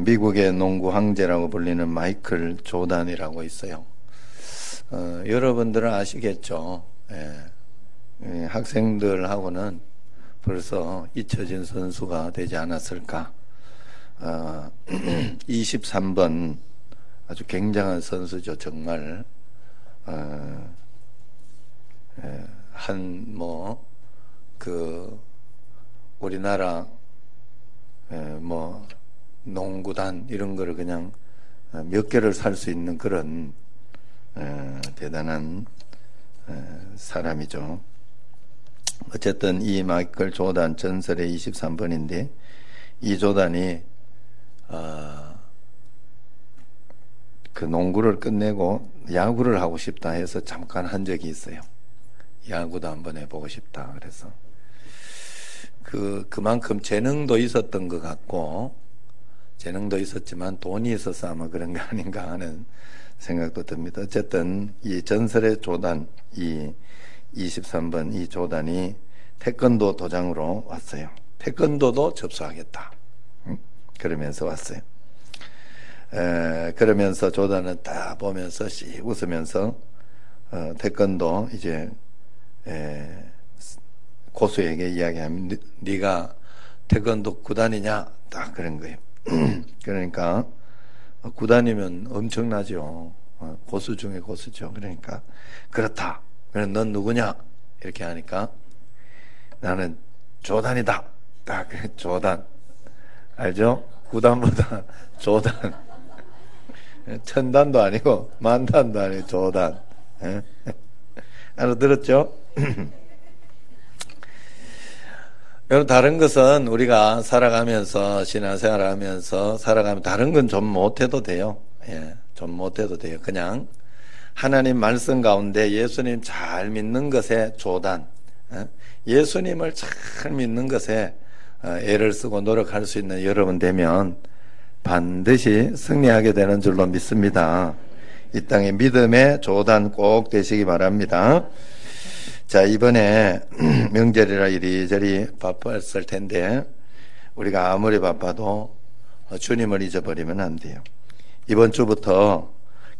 미국의 농구 황제라고 불리는 마이클 조단이라고 있어요. 여러분들은 아시겠죠? 학생들하고는 벌써 잊혀진 선수가 되지 않았을까. 23번 아주 굉장한 선수죠. 정말 우리나라 농구단 이런 거를 그냥 몇 개를 살 수 있는 그런 대단한 사람이죠. 어쨌든 이 마이클 조단 전설의 23번인데 이 조단이 그 농구를 끝내고 야구를 하고 싶다 해서 잠깐 한 적이 있어요. 야구도 한번 해보고 싶다 그래서 그만큼 재능도 있었던 것 같고 재능도 있었지만 돈이 있어서 아마 그런 거 아닌가 하는 생각도 듭니다. 어쨌든 이 전설의 조단, 이 23번 이 조단이 태권도 도장으로 왔어요. 태권도도 접수하겠다. 그러면서 왔어요. 그러면서 조단은 딱 보면서 씩 웃으면서 태권도 이제 고수에게 이야기하면 네가 태권도 구단이냐? 딱 그런 거예요. 그러니까 구단이면 엄청나죠. 고수 중에 고수죠. 그러니까 그렇다. 그럼 넌 누구냐? 이렇게 하니까 나는 조단이다. 딱 조단. 알죠? 구단보다 조단. 천단도 아니고 만단도 아니고 조단. 알아들었죠? 여러분, 다른 것은 우리가 살아가면서 신앙생활을 하면서 살아가면 다른 건 좀 못해도 돼요. 좀 못해도 돼요. 그냥 하나님 말씀 가운데 예수님 잘 믿는 것에 조단, 예수님을 잘 믿는 것에 애를 쓰고 노력할 수 있는 여러분 되면 반드시 승리하게 되는 줄로 믿습니다. 이 땅의 믿음의 조단 꼭 되시기 바랍니다. 자, 이번에 명절이라 이리저리 바빴을 텐데 우리가 아무리 바빠도 주님을 잊어버리면 안 돼요. 이번 주부터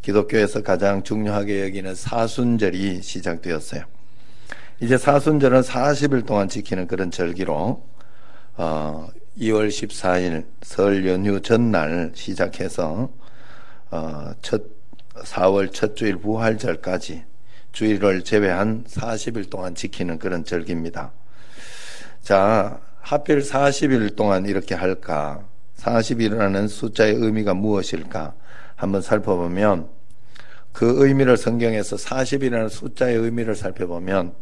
기독교에서 가장 중요하게 여기는 사순절이 시작되었어요. 이제 사순절은 40일 동안 지키는 그런 절기로 2월 14일 설 연휴 전날 시작해서 4월 첫 주일 부활절까지 주일을 제외한 40일 동안 지키는 그런 절기입니다. 자, 하필 40일 동안 이렇게 할까? 40일이라는 숫자의 의미가 무엇일까? 한번 살펴보면 그 의미를 성경에서 40이라는 숫자의 의미를 살펴보면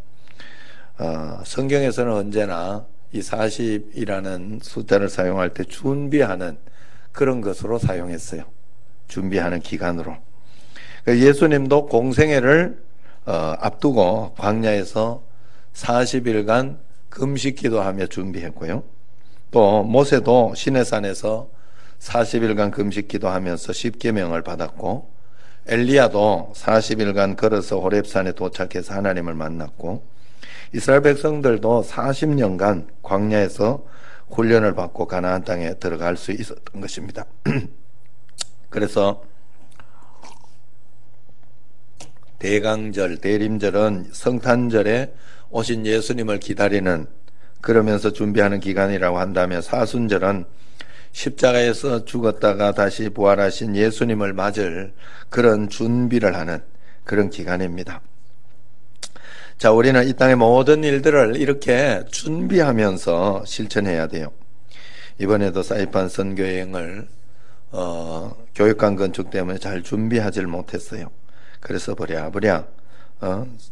성경에서는 언제나 이 40이라는 숫자를 사용할 때 준비하는 그런 것으로 사용했어요. 준비하는 기간으로. 예수님도 공생애를 앞두고 광야에서 40일간 금식기도하며 준비했고요. 또 모세도 시내산에서 40일간 금식기도하면서 십계명을 받았고 엘리야도 40일간 걸어서 호렙산에 도착해서 하나님을 만났고 이스라엘 백성들도 40년간 광야에서 훈련을 받고 가나안 땅에 들어갈 수 있었던 것입니다. 그래서 대강절, 대림절은 성탄절에 오신 예수님을 기다리는 그러면서 준비하는 기간이라고 한다면 사순절은 십자가에서 죽었다가 다시 부활하신 예수님을 맞을 그런 준비를 하는 그런 기간입니다. 자, 우리는 이 땅의 모든 일들을 이렇게 준비하면서 실천해야 돼요. 이번에도 사이판 선교여행을 교육관 건축 때문에 잘 준비하지 못했어요. 그래서 부랴부랴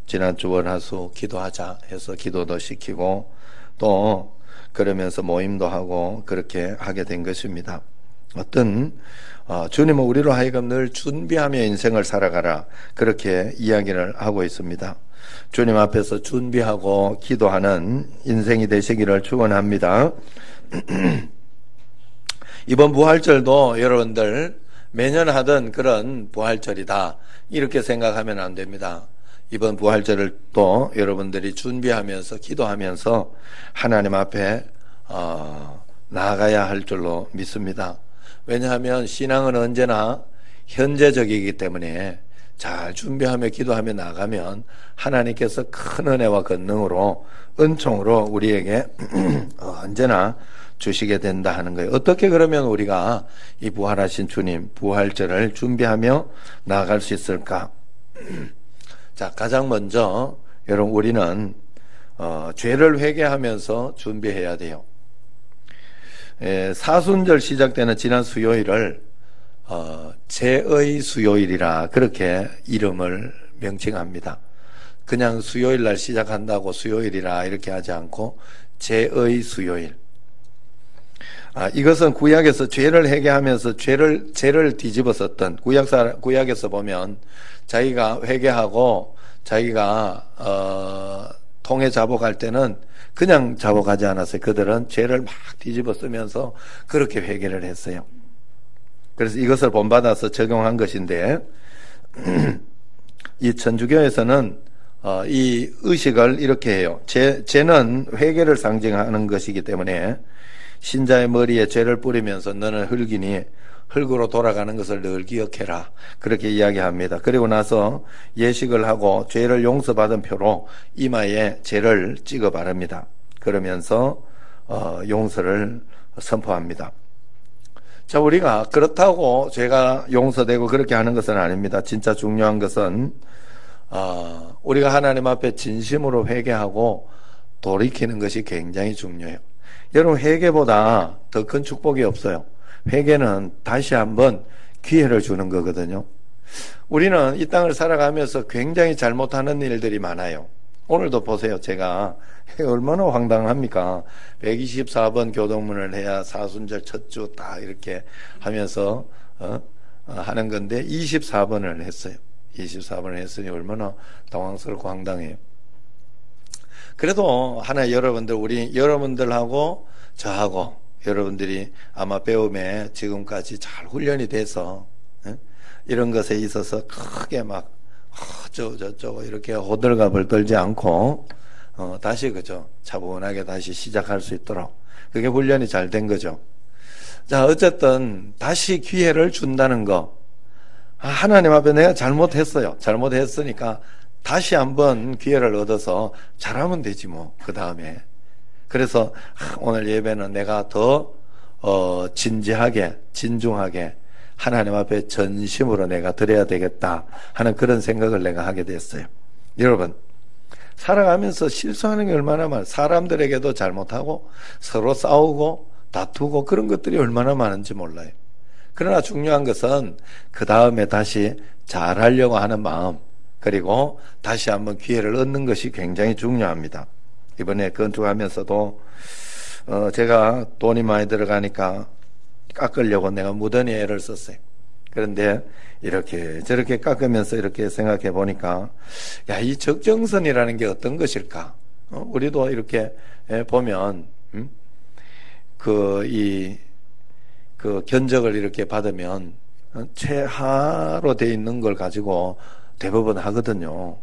지난주 월화수 기도하자 해서 기도도 시키고 또 그러면서 모임도 하고 그렇게 하게 된 것입니다. 주님은 우리로 하여금 늘 준비하며 인생을 살아가라 그렇게 이야기를 하고 있습니다. 주님 앞에서 준비하고 기도하는 인생이 되시기를 축원합니다. 이번 부활절도 여러분들 매년 하던 그런 부활절이다, 이렇게 생각하면 안 됩니다. 이번 부활절을 또 여러분들이 준비하면서 기도하면서 하나님 앞에 나아가야 할 줄로 믿습니다. 왜냐하면 신앙은 언제나 현재적이기 때문에 잘 준비하며 기도하며 나가면 하나님께서 큰 은혜와 권능으로 은총으로 우리에게 언제나 주시게 된다 하는 거예요. 어떻게 그러면 우리가 이 부활하신 주님 부활절을 준비하며 나아갈 수 있을까? 자, 가장 먼저 여러분, 우리는 죄를 회개하면서 준비해야 돼요. 사순절 시작되는 지난 수요일을 죄의 수요일이라 그렇게 이름을 명칭합니다. 그냥 수요일 날 시작한다고 수요일이라 이렇게 하지 않고 죄의 수요일. 이것은 구약에서 죄를 회개하면서 죄를 뒤집었었던, 구약에서 보면 자기가 회개하고 자기가 통에 잡아갈 때는 그냥 잡아가지 않았어요. 그들은 죄를 막 뒤집어 쓰면서 그렇게 회개를 했어요. 그래서 이것을 본받아서 적용한 것인데, 이 천주교에서는 이 의식을 이렇게 해요. 죄는 회개를 상징하는 것이기 때문에 신자의 머리에 죄를 뿌리면서 너는 흙이니 흙으로 돌아가는 것을 늘 기억해라, 그렇게 이야기합니다. 그리고 나서 예식을 하고 죄를 용서받은 표로 이마에 죄를 찍어 바릅니다. 그러면서 용서를 선포합니다. 자, 우리가 그렇다고 죄가 용서되고 그렇게 하는 것은 아닙니다. 진짜 중요한 것은 우리가 하나님 앞에 진심으로 회개하고 돌이키는 것이 굉장히 중요해요. 여러분, 회개보다 더 큰 축복이 없어요. 회개는 다시 한번 기회를 주는 거거든요. 우리는 이 땅을 살아가면서 굉장히 잘못하는 일들이 많아요. 오늘도 보세요. 제가 얼마나 황당합니까? 124번 교동문을 해야 사순절 첫 주 딱 이렇게 하면서 하는 건데 24번을 했어요. 24번을 했으니 얼마나 당황스럽고 황당해요. 그래도 하나 여러분들하고 저하고 여러분들이 아마 배움에 지금까지 잘 훈련이 돼서 이런 것에 있어서 크게 막 저쩌고 이렇게 호들갑을 떨지 않고 다시 그죠, 차분하게 다시 시작할 수 있도록 그게 훈련이 잘 된 거죠. 자, 어쨌든 다시 기회를 준다는 거, 하나님 앞에 내가 잘못했어요. 잘못했으니까 다시 한번 기회를 얻어서 잘하면 되지 뭐. 그 다음에 그래서 오늘 예배는 내가 더 진지하게 진중하게 하나님 앞에 전심으로 내가 드려야 되겠다 하는 그런 생각을 내가 하게 됐어요. 여러분, 살아가면서 실수하는 게 얼마나 많아요. 사람들에게도 잘못하고 서로 싸우고 다투고 그런 것들이 얼마나 많은지 몰라요. 그러나 중요한 것은 그 다음에 다시 잘하려고 하는 마음, 그리고 다시 한번 기회를 얻는 것이 굉장히 중요합니다. 이번에 건축하면서도 제가 돈이 많이 들어가니까 깎으려고 내가 무던히 애를 썼어요. 그런데 이렇게 저렇게 깎으면서 이렇게 생각해 보니까, 야, 이 적정선이라는 게 어떤 것일까? 우리도 이렇게 보면 그 견적을 이렇게 받으면 최하로 돼 있는 걸 가지고 대부분 하거든요.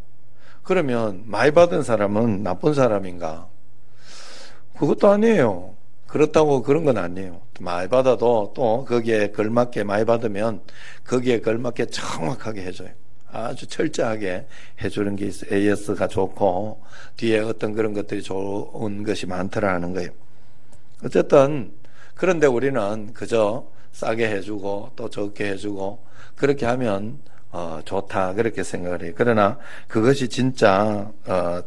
그러면 많이 받은 사람은 나쁜 사람인가? 그것도 아니에요. 그렇다고 그런 건 아니에요. 많이 받아도 또 거기에 걸맞게 많이 받으면 거기에 걸맞게 정확하게 해줘요. 아주 철저하게 해주는 게 있어요. AS가 좋고 뒤에 어떤 그런 것들이 좋은 것이 많더라는 거예요. 어쨌든 그런데 우리는 그저 싸게 해주고 또 적게 해주고 그렇게 하면 좋다 그렇게 생각을 해요. 그러나 그것이 진짜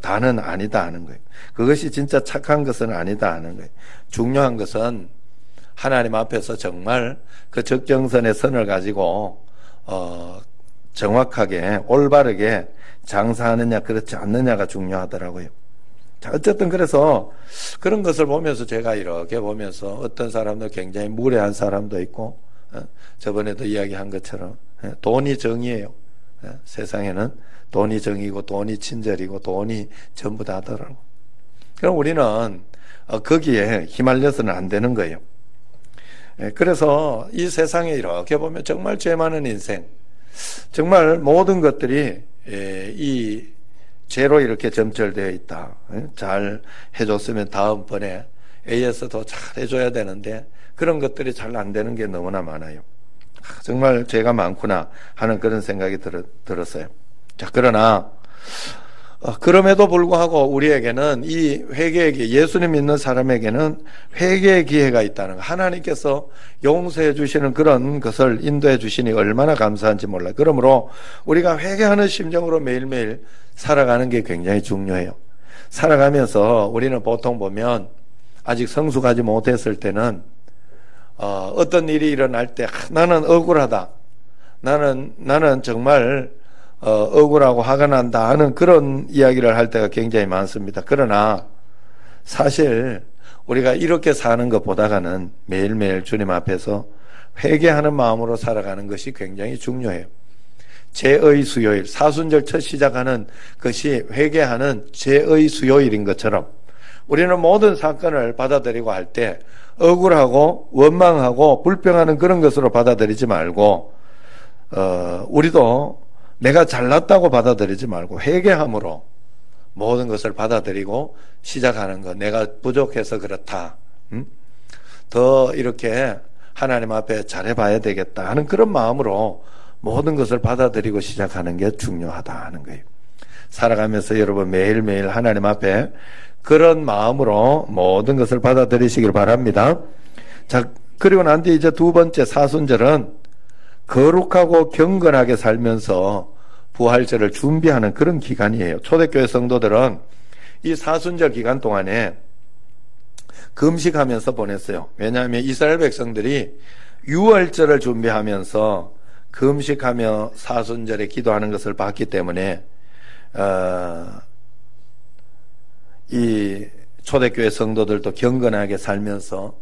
다는 아니다 하는 거예요. 그것이 진짜 착한 것은 아니다 하는 거예요. 중요한 것은 하나님 앞에서 정말 그 적정선의 선을 가지고 정확하게 올바르게 장사하느냐 그렇지 않느냐가 중요하더라고요. 자, 어쨌든 그래서 그런 것을 보면서 제가 이렇게 보면서 어떤 사람도 굉장히 무례한 사람도 있고, 저번에도 이야기한 것처럼 돈이 정의예요. 세상에는 돈이 정의고 돈이 친절이고 돈이 전부 다더라고. 그럼 우리는 거기에 휘말려서는 안 되는 거예요. 그래서 이 세상에 이렇게 보면 정말 죄 많은 인생, 정말 모든 것들이 이 죄로 이렇게 점철되어 있다. 잘 해줬으면 다음번에 AS 더 잘 해줘야 되는데 그런 것들이 잘 안 되는 게 너무나 많아요. 정말 죄가 많구나 하는 그런 생각이 들었어요. 자, 그러나 그럼에도 불구하고 우리에게는 이 회개의 기회, 예수님 믿는 사람에게는 회개의 기회가 있다는 거, 하나님께서 용서해 주시는 그런 것을 인도해 주시니 얼마나 감사한지 몰라요. 그러므로 우리가 회개하는 심정으로 매일매일 살아가는 게 굉장히 중요해요. 살아가면서 우리는 보통 보면 아직 성숙하지 못했을 때는 어떤 일이 일어날 때 나는 억울하다, 나는 정말 억울하고 화가 난다 하는 그런 이야기를 할 때가 굉장히 많습니다. 그러나 사실 우리가 이렇게 사는 것보다는 매일매일 주님 앞에서 회개하는 마음으로 살아가는 것이 굉장히 중요해요. 죄의 수요일, 사순절 첫 시작하는 것이 회개하는 죄의 수요일인 것처럼 우리는 모든 사건을 받아들이고 할 때 억울하고 원망하고 불평하는 그런 것으로 받아들이지 말고 우리도 내가 잘났다고 받아들이지 말고 회개함으로 모든 것을 받아들이고 시작하는 것. 내가 부족해서 그렇다. 더 이렇게 하나님 앞에 잘해봐야 되겠다 하는 그런 마음으로 모든 것을 받아들이고 시작하는 게 중요하다 하는 거예요. 살아가면서 여러분 매일매일 하나님 앞에 그런 마음으로 모든 것을 받아들이시길 바랍니다. 자, 그리고 난 뒤에 이제 두 번째 사순절은 거룩하고 경건하게 살면서 부활절을 준비하는 그런 기간이에요. 초대교회 성도들은 이 사순절 기간 동안에 금식하면서 보냈어요. 왜냐하면 이스라엘 백성들이 유월절을 준비하면서 금식하며 사순절에 기도하는 것을 봤기 때문에 이 초대교회 성도들도 경건하게 살면서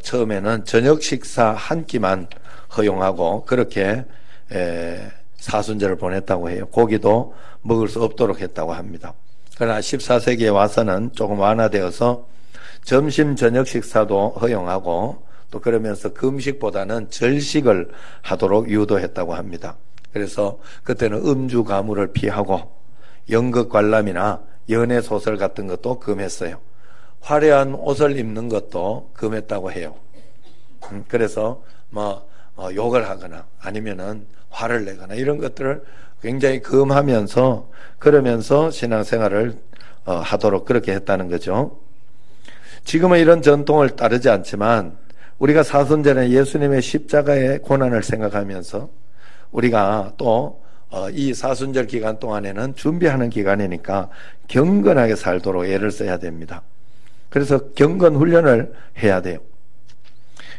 처음에는 저녁 식사 한 끼만 허용하고 그렇게 사순절을 보냈다고 해요. 고기도 먹을 수 없도록 했다고 합니다. 그러나 14세기에 와서는 조금 완화되어서 점심 저녁 식사도 허용하고 또 그러면서 금식보다는 절식을 하도록 유도했다고 합니다. 그래서 그때는 음주 가물을 피하고 연극 관람이나 연애 소설 같은 것도 금했어요. 화려한 옷을 입는 것도 금했다고 해요. 그래서 욕을 하거나 아니면은 화를 내거나 이런 것들을 굉장히 금하면서 그러면서 신앙생활을 하도록 그렇게 했다는 거죠. 지금은 이런 전통을 따르지 않지만 우리가 사순절에 예수님의 십자가의 고난을 생각하면서 우리가 또 이 사순절 기간 동안에는 준비하는 기간이니까 경건하게 살도록 애를 써야 됩니다. 그래서 경건 훈련을 해야 돼요.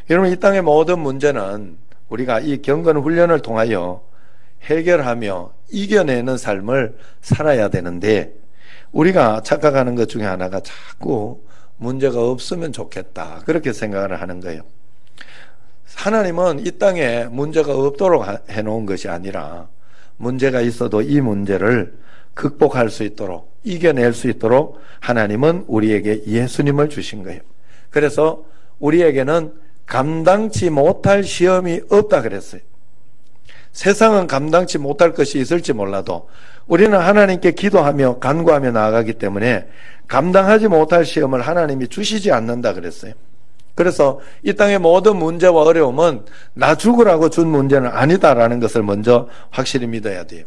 여러분, 이 땅의 모든 문제는 우리가 이 경건 훈련을 통하여 해결하며 이겨내는 삶을 살아야 되는데 우리가 착각하는 것 중에 하나가 자꾸 문제가 없으면 좋겠다 그렇게 생각을 하는 거예요. 하나님은 이 땅에 문제가 없도록 해놓은 것이 아니라 문제가 있어도 이 문제를 극복할 수 있도록 이겨낼 수 있도록 하나님은 우리에게 예수님을 주신 거예요. 그래서 우리에게는 감당치 못할 시험이 없다 그랬어요. 세상은 감당치 못할 것이 있을지 몰라도 우리는 하나님께 기도하며 간구하며 나아가기 때문에 감당하지 못할 시험을 하나님이 주시지 않는다 그랬어요. 그래서 이 땅의 모든 문제와 어려움은 나 죽으라고 준 문제는 아니다라는 것을 먼저 확실히 믿어야 돼요.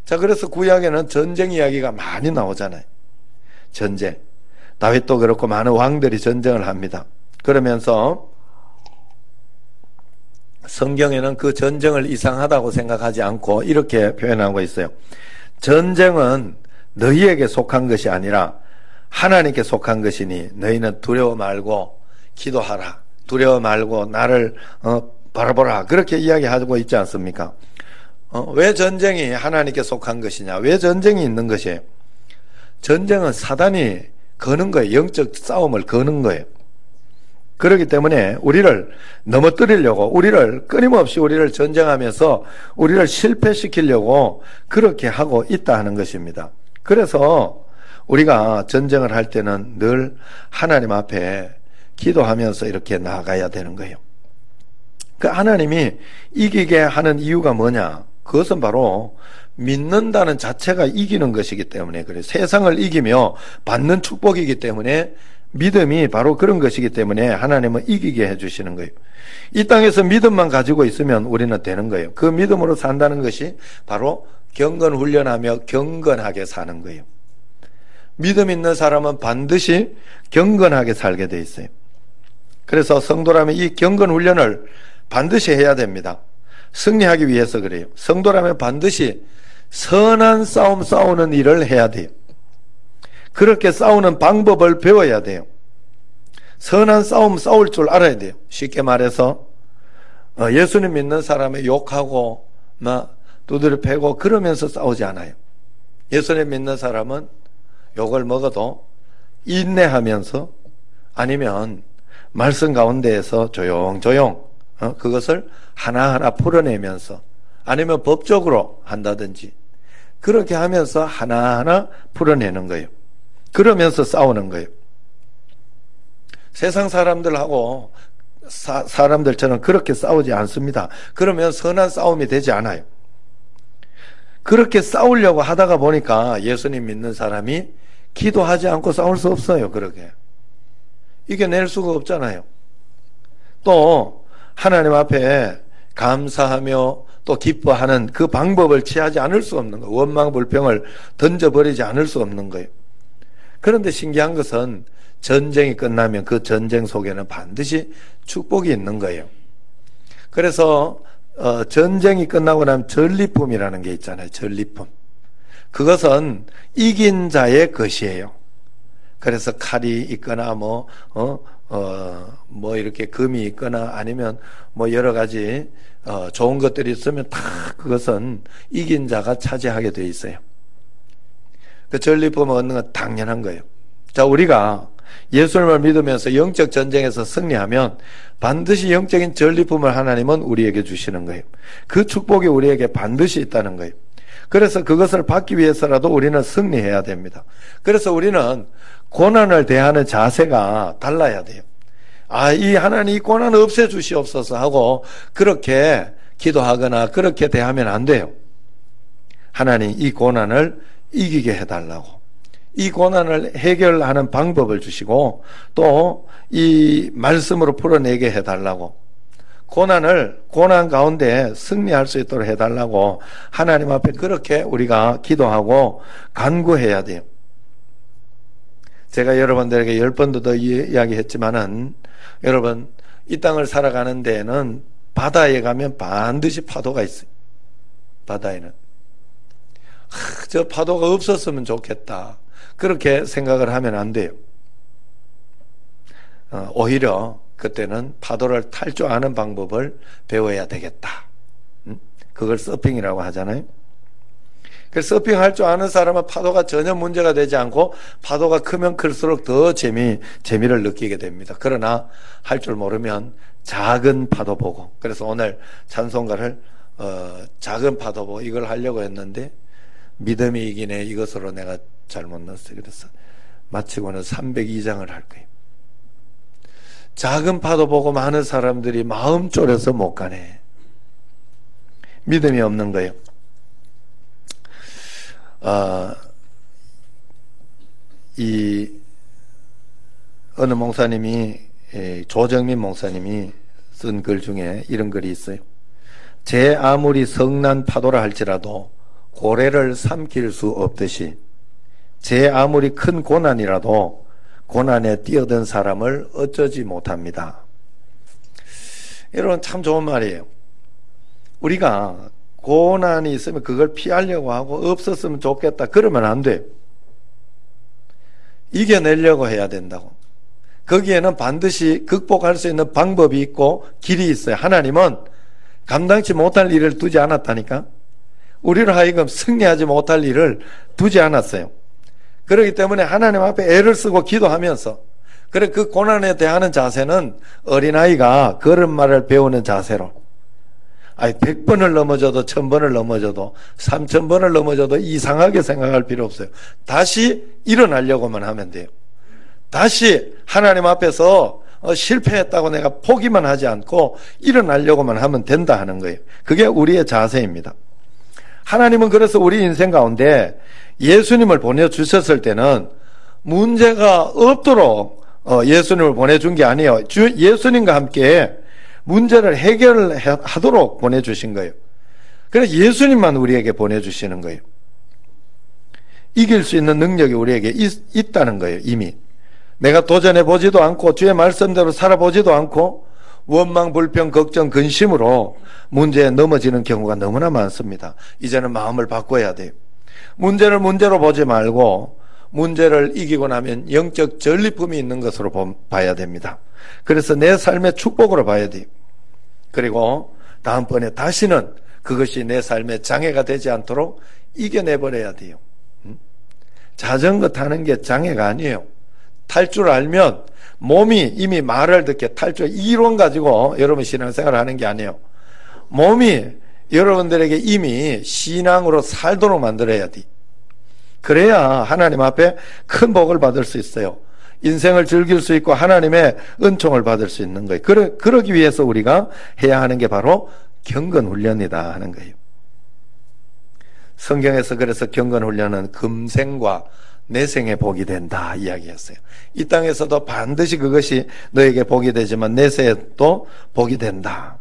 자, 그래서 구약에는 전쟁 이야기가 많이 나오잖아요. 전쟁. 다윗도 그렇고 많은 왕들이 전쟁을 합니다. 그러면서 성경에는 그 전쟁을 이상하다고 생각하지 않고 이렇게 표현하고 있어요. 전쟁은 너희에게 속한 것이 아니라 하나님께 속한 것이니 너희는 두려워 말고 기도하라. 두려워 말고 나를 바라보라. 그렇게 이야기하고 있지 않습니까? 왜 전쟁이 하나님께 속한 것이냐? 왜 전쟁이 있는 것이에요? 전쟁은 사단이 거는 거예요. 영적 싸움을 거는 거예요. 그렇기 때문에 우리를 넘어뜨리려고 우리를 끊임없이 우리를 전쟁하면서 우리를 실패시키려고 그렇게 하고 있다 하는 것입니다. 그래서 우리가 전쟁을 할 때는 늘 하나님 앞에 기도하면서 이렇게 나아가야 되는 거예요. 그 하나님이 이기게 하는 이유가 뭐냐? 그것은 바로 믿는다는 자체가 이기는 것이기 때문에 그래요. 세상을 이기며 받는 축복이기 때문에 믿음이 바로 그런 것이기 때문에 하나님은 이기게 해주시는 거예요. 이 땅에서 믿음만 가지고 있으면 우리는 되는 거예요. 그 믿음으로 산다는 것이 바로 경건훈련하며 경건하게 사는 거예요. 믿음 있는 사람은 반드시 경건하게 살게 돼 있어요. 그래서 성도라면 이 경건훈련을 반드시 해야 됩니다. 승리하기 위해서 그래요. 성도라면 반드시 선한 싸움 싸우는 일을 해야 돼요. 그렇게 싸우는 방법을 배워야 돼요. 선한 싸움 싸울 줄 알아야 돼요. 쉽게 말해서 예수님 믿는 사람의 욕하고 막 두드려 패고 그러면서 싸우지 않아요. 예수님 믿는 사람은 욕을 먹어도 인내하면서 아니면 말씀 가운데에서 조용조용 그것을 하나하나 풀어내면서 아니면 법적으로 한다든지 그렇게 하면서 하나하나 풀어내는 거예요. 그러면서 싸우는 거예요. 세상 사람들하고 사람들처럼 그렇게 싸우지 않습니다. 그러면 선한 싸움이 되지 않아요. 그렇게 싸우려고 하다가 보니까 예수님 믿는 사람이 기도하지 않고 싸울 수 없어요. 그렇게 이겨낼 수가 없잖아요. 또 하나님 앞에 감사하며 또 기뻐하는 그 방법을 취하지 않을 수 없는 거예요. 원망불평을 던져버리지 않을 수 없는 거예요. 그런데 신기한 것은 전쟁이 끝나면 그 전쟁 속에는 반드시 축복이 있는 거예요. 그래서 전쟁이 끝나고 나면 전리품이라는 게 있잖아요. 전리품. 그것은 이긴 자의 것이에요. 그래서 칼이 있거나 뭐 이렇게 금이 있거나 아니면 뭐 여러 가지 좋은 것들이 있으면 다 그것은 이긴 자가 차지하게 되어 있어요. 그 전리품을 얻는 건 당연한 거예요. 자, 우리가 예수님을 믿으면서 영적 전쟁에서 승리하면 반드시 영적인 전리품을 하나님은 우리에게 주시는 거예요. 그 축복이 우리에게 반드시 있다는 거예요. 그래서 그것을 받기 위해서라도 우리는 승리해야 됩니다. 그래서 우리는 고난을 대하는 자세가 달라야 돼요. 이 하나님 이 고난을 없애주시옵소서 하고 그렇게 기도하거나 그렇게 대하면 안 돼요. 하나님 이 고난을 이기게 해달라고, 이 고난을 해결하는 방법을 주시고 또 이 말씀으로 풀어내게 해달라고, 고난 가운데 승리할 수 있도록 해달라고 하나님 앞에 그렇게 우리가 기도하고 간구해야 돼요. 제가 여러분들에게 10번도 더 이야기했지만은 여러분 이 땅을 살아가는 데에는 바다에 가면 반드시 파도가 있어요. 바다에는 저 파도가 없었으면 좋겠다 그렇게 생각을 하면 안 돼요. 오히려 그때는 파도를 탈 줄 아는 방법을 배워야 되겠다. 그걸 서핑이라고 하잖아요. 그 서핑할 줄 아는 사람은 파도가 전혀 문제가 되지 않고 파도가 크면 클수록 더 재미를 느끼게 됩니다. 그러나 할 줄 모르면 작은 파도 보고, 그래서 오늘 찬송가를 작은 파도 보고 이걸 하려고 했는데 믿음이 이기네 이것으로 내가 잘못 넣었어요. 그래서 마치고는 302장을 할 거예요. 작은 파도 보고 많은 사람들이 마음 졸여서 못 가네. 믿음이 없는 거예요. 어느 목사님이, 조정민 목사님이 쓴 글 중에 이런 글이 있어요. 제 아무리 성난 파도라 할지라도 고래를 삼킬 수 없듯이 제 아무리 큰 고난이라도 고난에 뛰어든 사람을 어쩌지 못합니다. 여러분 참 좋은 말이에요. 우리가 고난이 있으면 그걸 피하려고 하고 없었으면 좋겠다 그러면 안 돼요. 이겨내려고 해야 된다고. 거기에는 반드시 극복할 수 있는 방법이 있고 길이 있어요. 하나님은 감당치 못할 일을 두지 않았다니까. 우리를 하여금 승리하지 못할 일을 두지 않았어요. 그렇기 때문에 하나님 앞에 애를 쓰고 기도하면서, 그래 그 고난에 대하는 자세는 어린아이가 걸음마를 배우는 자세로 100번을 넘어져도 1000번을 넘어져도 3000번을 넘어져도 이상하게 생각할 필요 없어요. 다시 일어나려고만 하면 돼요. 다시 하나님 앞에서 실패했다고 내가 포기만 하지 않고 일어나려고만 하면 된다 하는 거예요. 그게 우리의 자세입니다. 하나님은 그래서 우리 인생 가운데 예수님을 보내주셨을 때는 문제가 없도록 예수님을 보내준 게 아니에요. 예수님과 함께 문제를 해결하도록 보내주신 거예요. 그래서 예수님만 우리에게 보내주시는 거예요. 이길 수 있는 능력이 우리에게 있다는 거예요. 이미 내가 도전해 보지도 않고 주의 말씀대로 살아보지도 않고 원망, 불평, 걱정, 근심으로 문제에 넘어지는 경우가 너무나 많습니다. 이제는 마음을 바꿔야 돼요. 문제를 문제로 보지 말고 문제를 이기고 나면 영적 전리품이 있는 것으로 봐야 됩니다. 그래서 내 삶의 축복으로 봐야 돼요. 그리고 다음번에 다시는 그것이 내 삶의 장애가 되지 않도록 이겨내버려야 돼요. 자전거 타는 게 장애가 아니에요. 탈 줄 알면 몸이 이미 말을 듣게 탈 줄, 이론 가지고 여러분 신앙생활을 하는 게 아니에요. 몸이 여러분들에게 이미 신앙으로 살도록 만들어야 돼. 그래야 하나님 앞에 큰 복을 받을 수 있어요. 인생을 즐길 수 있고 하나님의 은총을 받을 수 있는 거예요. 그러기 위해서 우리가 해야 하는 게 바로 경건훈련이다 하는 거예요. 성경에서 그래서 경건훈련은 금생과 내생에 복이 된다 이야기했어요. 이 땅에서도 반드시 그것이 너에게 복이 되지만 내세에도 복이 된다.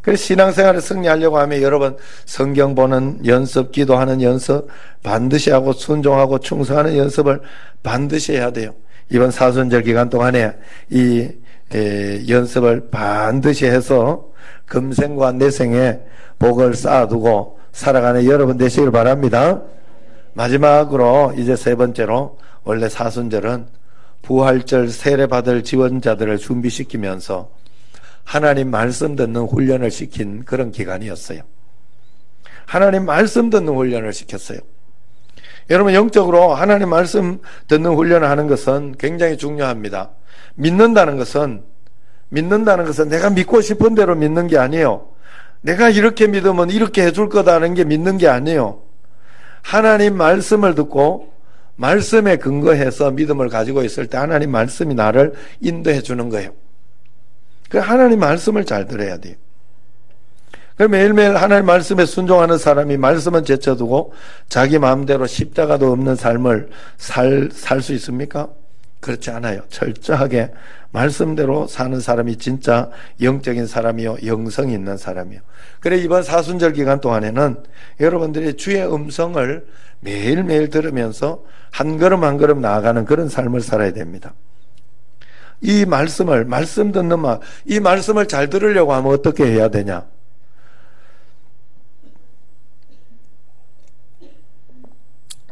그래서 신앙생활에 승리하려고 하면 여러분 성경 보는 연습, 기도하는 연습 반드시 하고 순종하고 충성하는 연습을 반드시 해야 돼요. 이번 사순절 기간 동안에 이 연습을 반드시 해서 금생과 내생에 복을 쌓아두고 살아가는 여러분 되시길 바랍니다. 마지막으로 이제 세 번째로 원래 사순절은 부활절 세례받을 지원자들을 준비시키면서 하나님 말씀 듣는 훈련을 시킨 그런 기간이었어요. 하나님 말씀 듣는 훈련을 시켰어요. 여러분 영적으로 하나님 말씀 듣는 훈련을 하는 것은 굉장히 중요합니다. 믿는다는 것은 내가 믿고 싶은 대로 믿는 게 아니에요. 내가 이렇게 믿으면 이렇게 해줄 거다는 게 믿는 게 아니에요. 하나님 말씀을 듣고 말씀에 근거해서 믿음을 가지고 있을 때 하나님 말씀이 나를 인도해 주는 거예요. 그래서 하나님 말씀을 잘 들어야 돼요. 그럼 매일매일 하나님 말씀에 순종하는 사람이 말씀은 제쳐두고 자기 마음대로 십자가도 없는 삶을 살 수 있습니까? 그렇지 않아요. 철저하게 말씀대로 사는 사람이 진짜 영적인 사람이요, 영성이 있는 사람이요. 그래 이번 사순절 기간 동안에는 여러분들이 주의 음성을 매일매일 들으면서 한 걸음 한 걸음 나아가는 그런 삶을 살아야 됩니다. 이 말씀을, 말씀 듣는 이 말씀을 잘 들으려고 하면 어떻게 해야 되냐?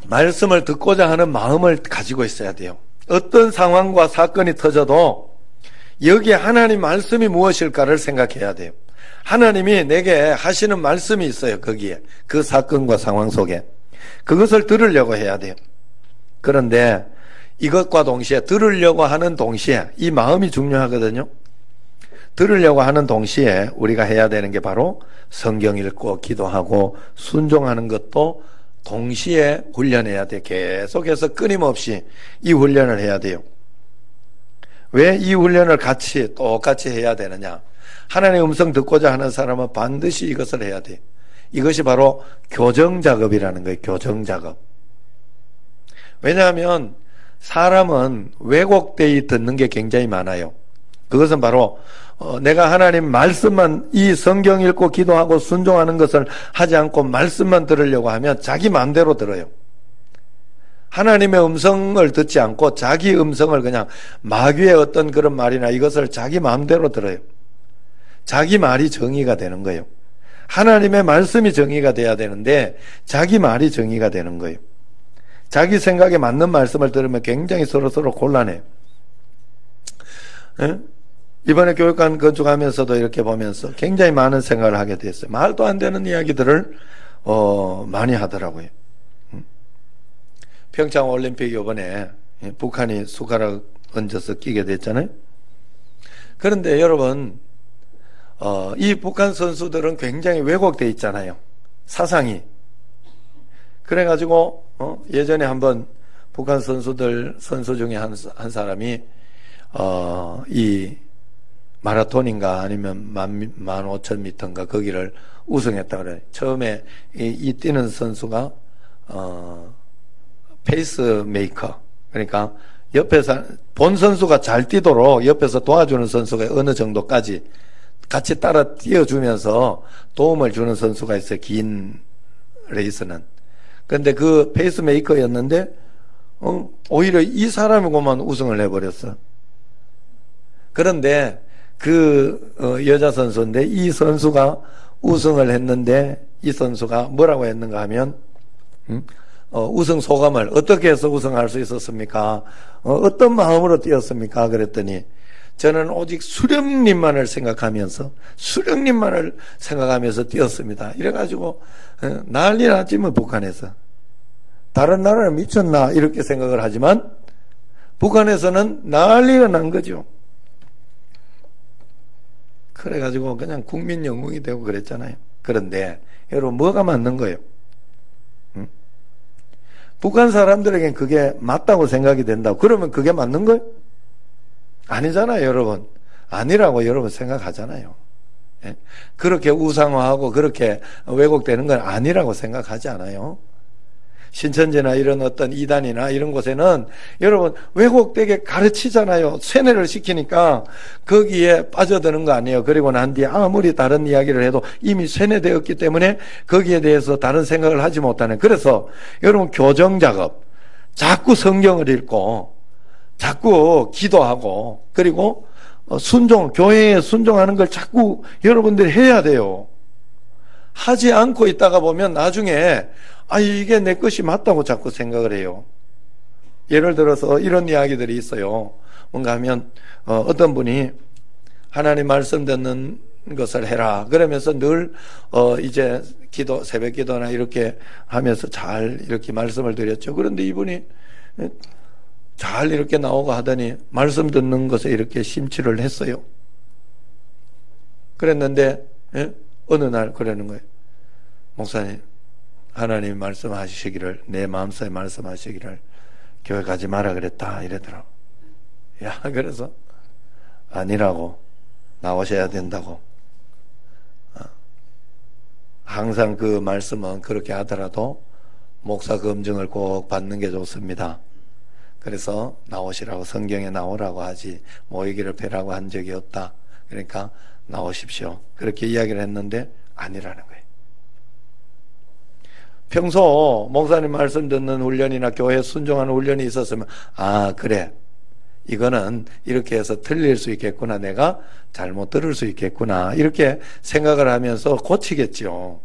말씀을 듣고자 하는 마음을 가지고 있어야 돼요. 어떤 상황과 사건이 터져도 여기에 하나님 말씀이 무엇일까를 생각해야 돼요. 하나님이 내게 하시는 말씀이 있어요. 거기에 그 사건과 상황 속에 그것을 들으려고 해야 돼요. 그런데 이것과 동시에 들으려고 하는 동시에 이 마음이 중요하거든요. 들으려고 하는 동시에 우리가 해야 되는 게 바로 성경 읽고 기도하고 순종하는 것도 동시에 훈련해야 돼. 계속해서 끊임없이 이 훈련을 해야 돼요. 왜 이 훈련을 똑같이 해야 되느냐? 하나님의 음성 듣고자 하는 사람은 반드시 이것을 해야 돼요. 이것이 바로 교정작업이라는 거예요. 교정작업. 왜냐하면 사람은 왜곡되이 듣는 게 굉장히 많아요. 그것은 바로 내가 하나님 말씀만, 이 성경 읽고 기도하고 순종하는 것을 하지 않고 말씀만 들으려고 하면 자기 마음대로 들어요. 하나님의 음성을 듣지 않고 자기 음성을 그냥 마귀의 어떤 그런 말이나 이것을 자기 마음대로 들어요. 자기 말이 정의가 되는 거예요. 하나님의 말씀이 정의가 돼야 되는데 자기 말이 정의가 되는 거예요. 자기 생각에 맞는 말씀을 들으면 굉장히 서로 곤란해요. 에? 이번에 교육관 건축하면서도 이렇게 보면서 굉장히 많은 생각을 하게 됐어요. 말도 안 되는 이야기들을 많이 하더라고요. 평창 올림픽 이번에 북한이 숟가락 얹어서 끼게 됐잖아요. 그런데 여러분 이 북한 선수들은 굉장히 왜곡되어 있잖아요. 사상이. 그래가지고 예전에 한번 북한 선수 중에 한 사람이 이 마라톤인가 아니면 15,000m인가 거기를 우승했다 그래요. 처음에 이 뛰는 선수가 페이스메이커, 그러니까 옆에서 본 선수가 잘 뛰도록 옆에서 도와주는 선수가 어느 정도까지 같이 따라 뛰어주면서 도움을 주는 선수가 있어요. 긴 레이스는. 그런데 그 페이스메이커였는데 오히려 이 사람이고만 우승을 해버렸어. 그런데 그 여자 선수인데 이 선수가 우승을 했는데 이 선수가 뭐라고 했는가 하면 우승 소감을 어떻게 해서 우승할 수 있었습니까? 어떤 마음으로 뛰었습니까? 그랬더니 저는 오직 수령님만을 생각하면서 뛰었습니다. 이래가지고 난리 났지 뭐. 북한에서 다른 나라는 미쳤나 이렇게 생각을 하지만 북한에서는 난리가 난 거죠. 그래가지고 그냥 국민 영웅이 되고 그랬잖아요. 그런데 여러분 뭐가 맞는 거예요? 북한 사람들에겐 그게 맞다고 생각이 된다고. 그러면 그게 맞는 거예요? 아니잖아요, 여러분. 아니라고 여러분 생각하잖아요. 예? 그렇게 우상화하고 그렇게 왜곡되는 건 아니라고 생각하지 않아요. 신천지나 이런 어떤 이단이나 이런 곳에는 여러분 왜곡되게 가르치잖아요. 세뇌를 시키니까 거기에 빠져드는 거 아니에요. 그리고 난 뒤에 아무리 다른 이야기를 해도 이미 세뇌되었기 때문에 거기에 대해서 다른 생각을 하지 못하는. 그래서 여러분 교정 작업, 자꾸 성경을 읽고 자꾸 기도하고 그리고 교회에 순종하는 걸 자꾸 여러분들이 해야 돼요. 하지 않고 있다가 보면 나중에 이게 내 것이 맞다고 자꾸 생각을 해요. 예를 들어서 이런 이야기들이 있어요. 뭔가 하면 어떤 분이 하나님 말씀 듣는 것을 해라 그러면서 늘 이제 새벽 기도나 이렇게 하면서 잘 이렇게 말씀을 드렸죠. 그런데 이분이 잘 이렇게 나오고 하더니 말씀 듣는 것에 이렇게 심취를 했어요. 그랬는데 어느 날 그러는 거예요. 목사님, 하나님 말씀하시기를, 내 마음속에 말씀하시기를 교회 가지 마라 그랬다 이러더라고. 야, 그래서 아니라고, 나오셔야 된다고. 항상 그 말씀은 그렇게 하더라도 목사 검증을 꼭 받는 게 좋습니다. 그래서 나오시라고, 성경에 나오라고 하지 모이기를 펴라고 한 적이 없다. 그러니까 나오십시오. 그렇게 이야기를 했는데 아니라는 거예요. 평소 목사님 말씀 듣는 훈련이나 교회 순종하는 훈련이 있었으면 그래, 이거는 이렇게 해서 틀릴 수 있겠구나, 내가 잘못 들을 수 있겠구나 이렇게 생각을 하면서 고치겠죠.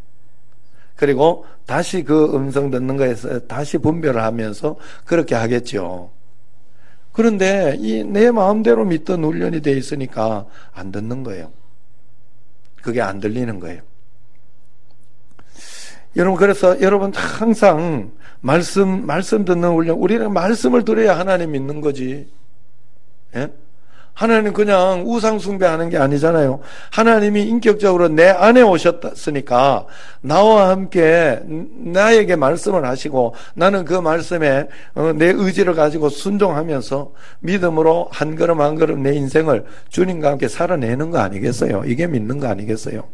그리고 다시 그 음성 듣는 거에서 다시 분별을 하면서 그렇게 하겠죠. 그런데 내 마음대로 믿던 훈련이 돼 있으니까 안 듣는 거예요. 그게 안 들리는 거예요. 여러분, 그래서 여러분 항상 말씀 듣는 훈련, 우리는 말씀을 들어야 하나님 믿는 거지. 예? 하나님 그냥 우상 숭배하는 게 아니잖아요. 하나님이 인격적으로 내 안에 오셨으니까 나와 함께 나에게 말씀을 하시고 나는 그 말씀에 내 의지를 가지고 순종하면서 믿음으로 한 걸음 한 걸음 내 인생을 주님과 함께 살아내는 거 아니겠어요? 이게 믿는 거 아니겠어요?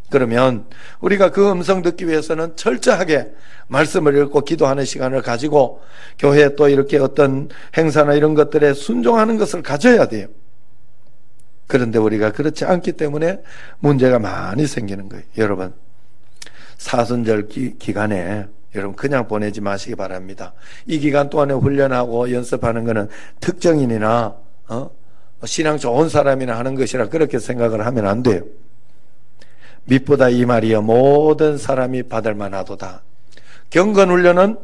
그러면 우리가 그 음성 듣기 위해서는 철저하게 말씀을 읽고 기도하는 시간을 가지고 교회에 또 이렇게 어떤 행사나 이런 것들에 순종하는 것을 가져야 돼요. 그런데 우리가 그렇지 않기 때문에 문제가 많이 생기는 거예요. 여러분, 사순절 기간에 여러분 그냥 보내지 마시기 바랍니다. 이 기간 동안에 훈련하고 연습하는 것은 특정인이나 신앙 좋은 사람이나 하는 것이라 그렇게 생각을 하면 안 돼요. 밑보다 이 말이여 모든 사람이 받을 만하도다. 경건훈련은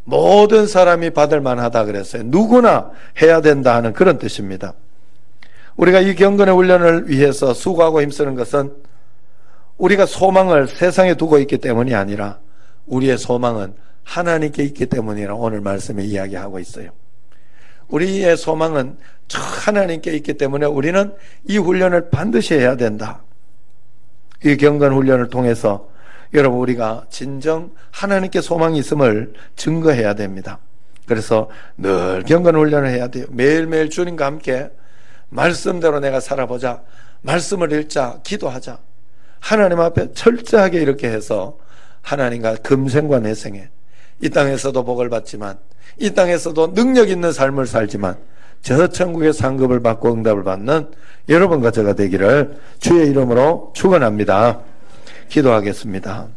모든 사람이 받을 만하다 그랬어요. 누구나 해야 된다 하는 그런 뜻입니다. 우리가 이 경건의 훈련을 위해서 수고하고 힘쓰는 것은 우리가 소망을 세상에 두고 있기 때문이 아니라 우리의 소망은 하나님께 있기 때문이라 오늘 말씀에 이야기하고 있어요. 우리의 소망은 하나님께 있기 때문에 우리는 이 훈련을 반드시 해야 된다. 이 경건 훈련을 통해서 여러분 우리가 진정 하나님께 소망이 있음을 증거해야 됩니다. 그래서 늘 경건 훈련을 해야 돼요. 매일매일 주님과 함께 말씀대로 내가 살아보자. 말씀을 읽자. 기도하자. 하나님 앞에 철저하게 이렇게 해서 하나님과 금생과 내생에 이 땅에서도 복을 받지만 이 땅에서도 능력 있는 삶을 살지만 저 천국의 상급을 받고 응답을 받는 여러분과 제가 되기를 주의 이름으로 축원합니다. 기도하겠습니다.